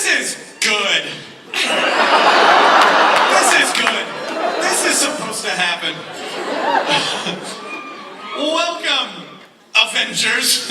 This is good. This is good. This is supposed to happen. Welcome, Avengers.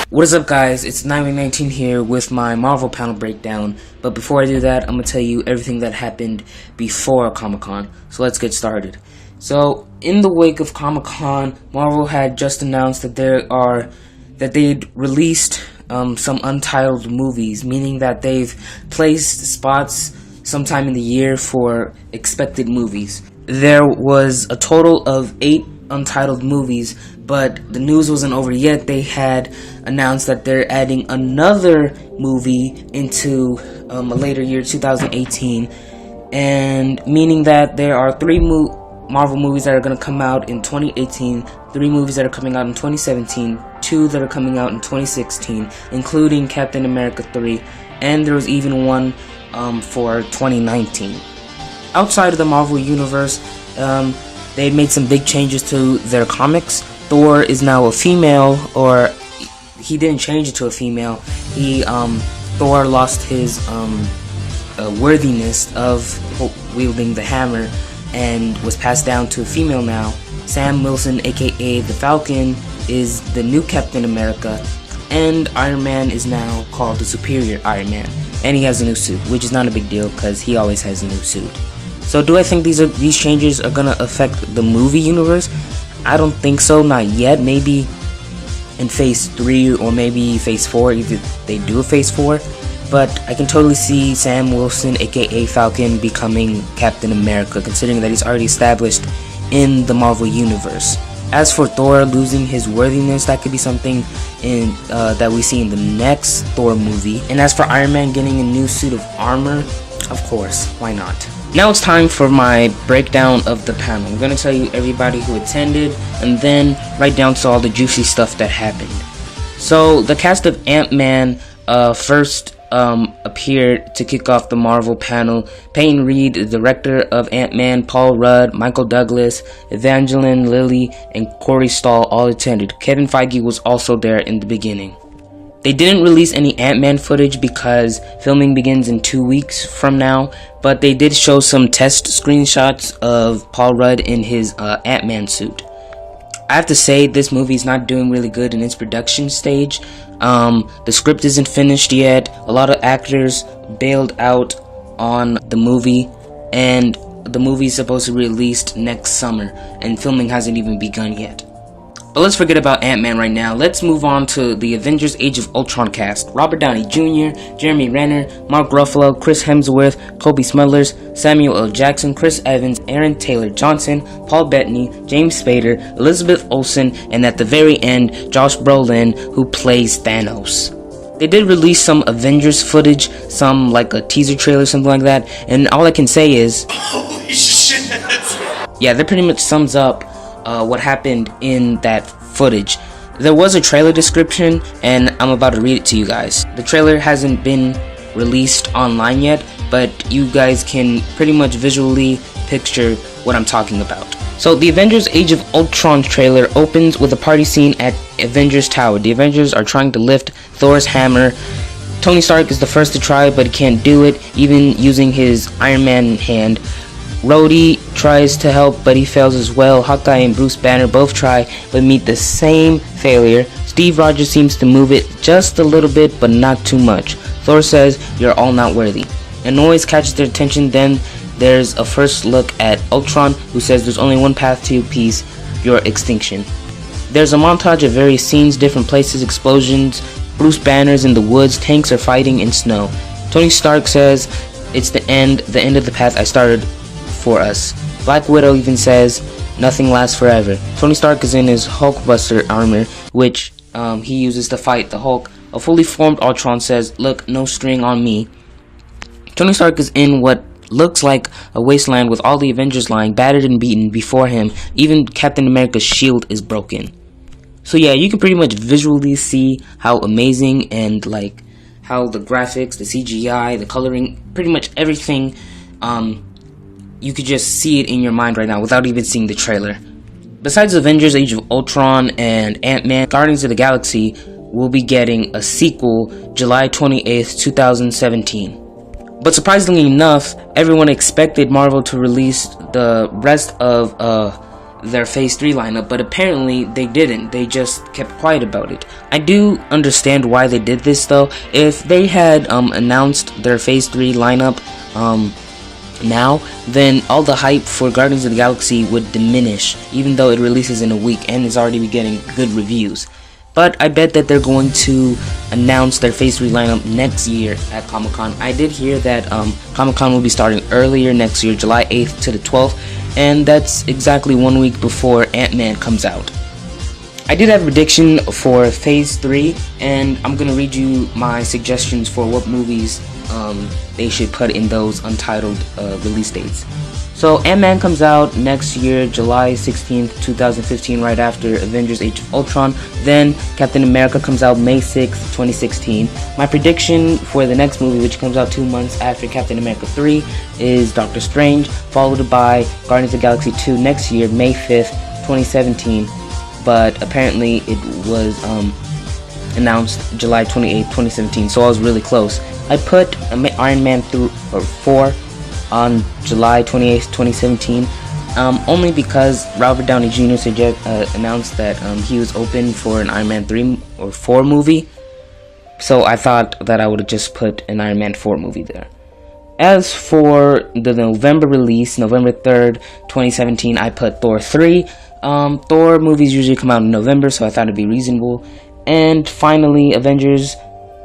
What is up, guys? It's 919 here with my Marvel panel breakdown. But before I do that, I'm gonna tell you everything that happened before Comic-Con. So let's get started. So in the wake of Comic-Con, Marvel had just announced that they'd released some untitled movies, meaning that they've placed spots sometime in the year for expected movies. There was a total of 8 untitled movies, but the news wasn't over yet. They had announced that they're adding another movie into a later year, 2018, and meaning that there are 3 Marvel movies that are going to come out in 2018, 3 movies that are coming out in 2017, 2 that are coming out in 2016, including Captain America 3, and there was even one for 2019. Outside of the Marvel Universe, they made some big changes to their comics. Thor is now a female, or he didn't change it to a female. Thor lost his worthiness of wielding the hammer and was passed down to a female now. Sam Wilson, aka the Falcon, is the new Captain America, and Iron Man is now called the Superior Iron Man, and he has a new suit, which is not a big deal because he always has a new suit. So do I think these changes are gonna affect the movie universe? I don't think so, not yet. Maybe in Phase 3 or maybe Phase 4, if they do a Phase 4. But I can totally see Sam Wilson, aka Falcon, becoming Captain America, considering that he's already established in the Marvel Universe. As for Thor losing his worthiness, that could be something that we see in the next Thor movie. And as for Iron Man getting a new suit of armor, of course, why not? Now it's time for my breakdown of the panel. I'm going to tell you everybody who attended, and then right down to all the juicy stuff that happened. So the cast of AntMan first appeared to kick off the Marvel panel. Peyton Reed, the director of AntMan, Paul Rudd, Michael Douglas, Evangeline Lilly, and Corey Stoll all attended. Kevin Feige was also there in the beginning. They didn't release any AntMan footage because filming begins in 2 weeks from now, but they did show some test screenshots of Paul Rudd in his AntMan suit. I have to say, this movie is not doing really good in its production stage. The script isn't finished yet. A lot of actors bailed out on the movie, and the movie is supposed to be released next summer, and filming hasn't even begun yet. But let's forget about AntMan right now. Let's move on to the Avengers Age of Ultron cast. Robert Downey Jr., Jeremy Renner, Mark Ruffalo, Chris Hemsworth, Kobe Smulders, Samuel L. Jackson, Chris Evans, Aaron Taylor Johnson, Paul Bettany, James Spader, Elizabeth Olsen, and at the very end, Josh Brolin, who plays Thanos. They did release some Avengers footage, some like a teaser trailer, something like that, and all I can say is, holy shit! Yeah, that pretty much sums up what happened in that footage. There was a trailer description, and I'm about to read it to you guys. The trailer hasn't been released online yet, but you guys can pretty much visually picture what I'm talking about. So the Avengers Age of Ultron trailer opens with a party scene at Avengers Tower. The Avengers are trying to lift Thor's hammer. Tony Stark is the first to try, but he can't do it, even using his Iron Man hand. Rhodey tries to help, but he fails as well. Hawkeye and Bruce Banner both try, but meet the same failure. Steve Rogers seems to move it just a little bit, but not too much. Thor says, "You're all not worthy." A noise catches their attention, then there's a first look at Ultron, who says there's only one path to peace, your extinction. There's a montage of various scenes, different places, explosions. Bruce Banner's in the woods, tanks are fighting in snow. Tony Stark says, "It's the end of the path I started for us." Black Widow even says, "Nothing lasts forever." Tony Stark is in his Hulkbuster armor, which he uses to fight the Hulk. A fully formed Ultron says, "Look, no string on me." Tony Stark is in what looks like a wasteland with all the Avengers lying battered and beaten before him. Even Captain America's shield is broken. So yeah, you can pretty much visually see how amazing and like how the graphics, the CGI, the coloring, pretty much everything, you could just see it in your mind right now without even seeing the trailer. Besides Avengers Age of Ultron and AntMan, Guardians of the Galaxy will be getting a sequel July 28th, 2017. But surprisingly enough, everyone expected Marvel to release the rest of their Phase 3 lineup, but apparently they didn't. They just kept quiet about it. I do understand why they did this though. If they had announced their Phase 3 lineup now, then all the hype for Guardians of the Galaxy would diminish, even though it releases in a week and is already getting good reviews. But I bet that they're going to announce their Phase 3 lineup next year at Comic-Con. I did hear that Comic-Con will be starting earlier next year, July 8th to the 12th, and that's exactly 1 week before Ant-Man comes out. I did have a prediction for Phase 3, and I'm going to read you my suggestions for what movies they should put in those untitled release dates. So Ant-Man comes out next year, July 16th, 2015, right after Avengers Age of Ultron. Then Captain America comes out May 6th, 2016. My prediction for the next movie, which comes out 2 months after Captain America 3, is Doctor Strange, followed by Guardians of the Galaxy 2 next year, May 5th, 2017. But apparently it was announced July 28th, 2017, so I was really close. I put Iron Man 4 on July 28th, 2017, only because Robert Downey Jr. announced that he was open for an Iron Man 3 or 4 movie, so I thought that I would have just put an Iron Man 4 movie there. As for the November release, November 3rd, 2017, I put Thor 3. Thor movies usually come out in November, so I thought it'd be reasonable. And finally, Avengers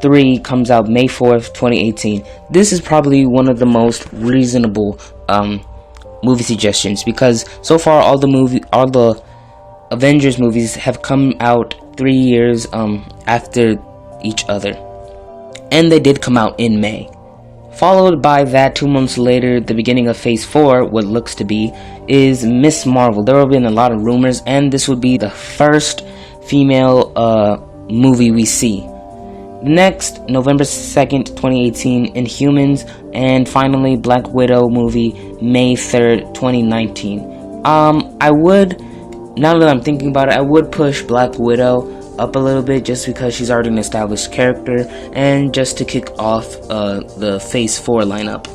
3 comes out May 4th, 2018. This is probably one of the most reasonable movie suggestions, because so far all the Avengers movies have come out 3 years after each other, and they did come out in May. Followed by that, 2 months later, the beginning of Phase 4, what looks to be, is Miss Marvel. There have been a lot of rumors, and this would be the first female movie we see. Next, November 2nd, 2018, Inhumans, and finally Black Widow movie, May 3rd, 2019. I would, now that I'm thinking about it, I would push Black Widow up a little bit just because she's already an established character and just to kick off the Phase 4 lineup.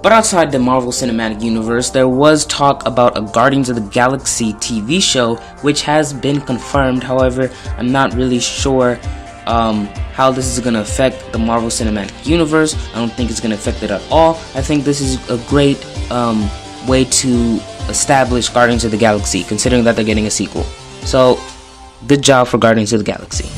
But outside the Marvel Cinematic Universe, there was talk about a Guardians of the Galaxy TV show, which has been confirmed. However, I'm not really sure how this is going to affect the Marvel Cinematic Universe. I don't think it's going to affect it at all. I think this is a great way to establish Guardians of the Galaxy, considering that they're getting a sequel. So, good job for Guardians of the Galaxy.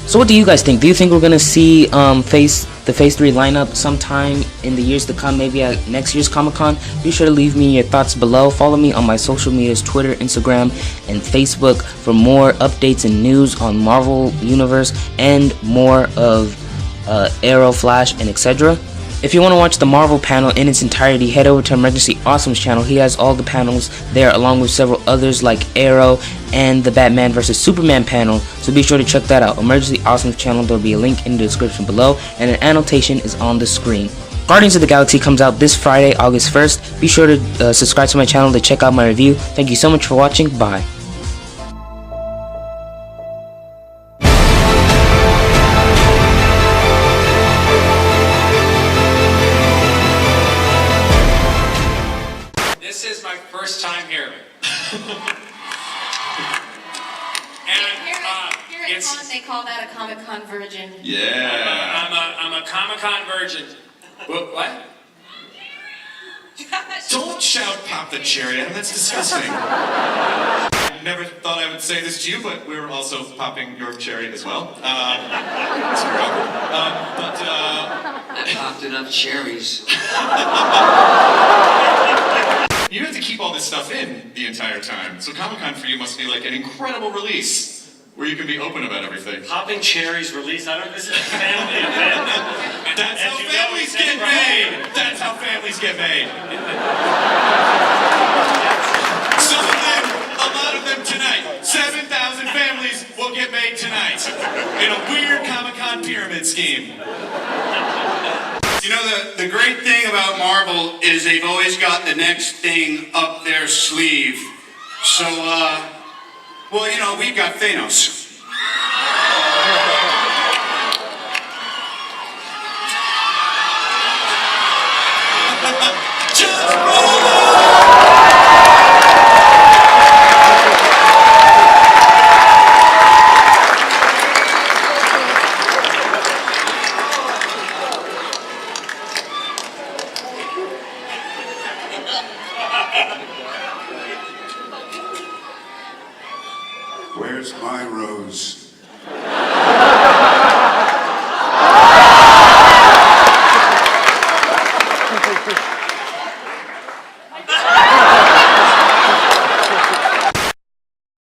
So what do you guys think? Do you think we're going to see the Phase 3 lineup sometime in the years to come, maybe at next year's Comic-Con? Be sure to leave me your thoughts below. Follow me on my social medias, Twitter, Instagram, and Facebook for more updates and news on Marvel Universe and more of Arrow, Flash, and etc. If you want to watch the Marvel panel in its entirety, head over to Emergency Awesome's channel. He has all the panels there, along with several others like Arrow and the Batman vs Superman panel, so be sure to check that out. Emergency Awesome's channel, there will be a link in the description below, and an annotation is on the screen. Guardians of the Galaxy comes out this Friday, August 1st. Be sure to subscribe to my channel to check out my review. Thank you so much for watching. Bye. This is my first time here. Here at Con, they call that a Comic-Con virgin. Yeah. I'm a Comic-Con virgin. What? Don't shout pop the cherry. That's disgusting. I never thought I would say this to you, but we're also popping your cherry as well. I popped enough cherries. You have to keep all this stuff in the entire time. So Comic-Con for you must be like an incredible release where you can be open about everything. Popping cherries release. This is a family event. That's how families get made. That's how families get made. Some of them, a lot of them tonight. 7,000 families will get made tonight in a weird Comic-Con pyramid scheme. You know, the great thing about Marvel is they've always got the next thing up their sleeve. So, Well, you know, we've got Thanos. Just